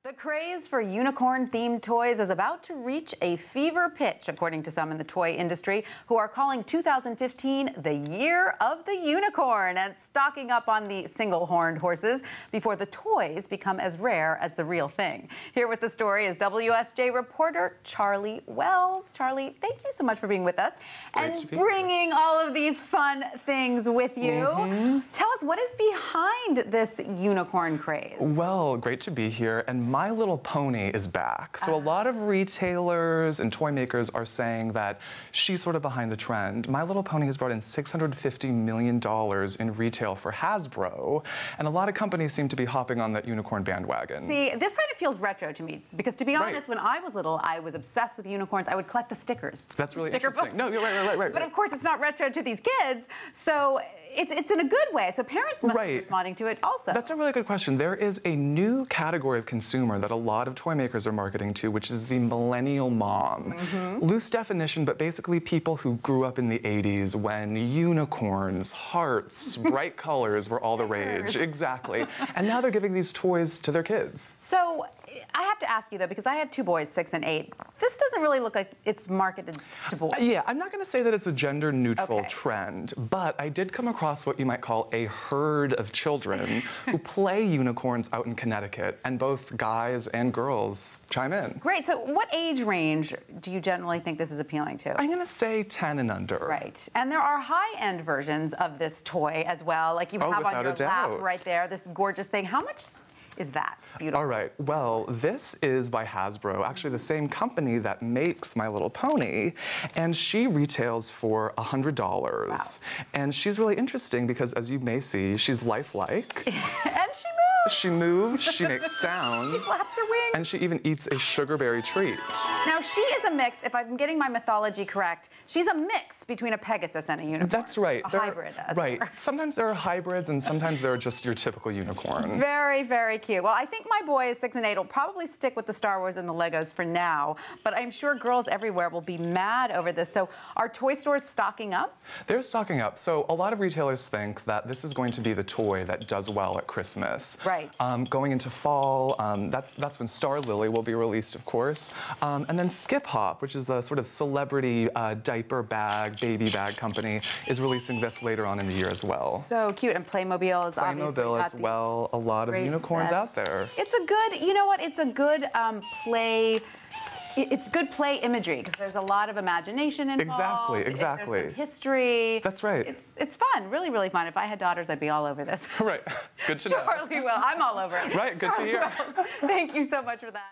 The craze for unicorn-themed toys is about to reach a fever pitch, according to some in the toy industry, who are calling 2015 the year of the unicorn and stocking up on the single-horned horses before the toys become as rare as the real thing. Here with the story is WSJ reporter Charlie Wells. Charlie, thank you so much for being with us and bringing all of these fun things with you. Tell us, what is behind this unicorn craze? Well, great to be here. And My Little Pony is back. So a lot of retailers and toy makers are saying that she's sort of behind the trend. My Little Pony has brought in $650 million in retail for Hasbro, and a lot of companies seem to be hopping on that unicorn bandwagon. See, this kind of feels retro to me, because to be honest, when I was little, I was obsessed with unicorns. I would collect the stickers. That's really sticker interesting. books. No, you're right. But of course, it's not retro to these kids, so it's in a good way. So parents must be responding to it also. That's a really good question. There is a new category of consumer that a lot of toy makers are marketing to, which is the millennial mom. Loose definition, but basically people who grew up in the 80s when unicorns, hearts, bright colors were all the rage. Exactly. And now they're giving these toys to their kids. So I have to ask you, though, because I have two boys, 6 and 8. This doesn't really look like it's marketed to boys. Yeah, I'm not going to say that it's a gender-neutral trend, but I did come across what you might call a herd of children who play unicorns out in Connecticut, and both guys and girls chime in. Great. So what age range do you generally think this is appealing to? I'm going to say 10 and under. Right. And there are high-end versions of this toy as well, like you have on your lap right there, this gorgeous thing. How much is that? Beautiful. All right. Well, this is by Hasbro, actually the same company that makes My Little Pony, and she retails for $100. Wow. And she's really interesting because, as you may see, she's lifelike. And she moves. She moves, she makes sounds. She flaps her wings. And she even eats a sugarberry treat. Now, she is a mix, if I'm getting my mythology correct, she's a mix between a Pegasus and a unicorn. That's right. A hybrid, as it were. Sometimes there are hybrids, and sometimes they're just your typical unicorn. Very, very cute. Well, I think my boys, 6 and 8, will probably stick with the Star Wars and the Legos for now, but I'm sure girls everywhere will be mad over this. So are toy stores stocking up? They're stocking up. So a lot of retailers think that this is going to be the toy that does well at Christmas. Right. Going into fall, that's when Star Lily will be released, of course. And then Skip Hop, which is a sort of celebrity diaper bag, baby bag company, is releasing this later on in the year as well. So cute. And Playmobil is obviously Playmobil as well. A lot of unicorns out there. It's a good, you know what? It's a good play. It's good play imagery, because there's a lot of imagination involved. Exactly. There's some history. That's right. It's fun, really, really fun. If I had daughters, I'd be all over this. Right. Good to know. Charlie will. I'm all over it. Right. Good to hear. Wells, thank you so much for that.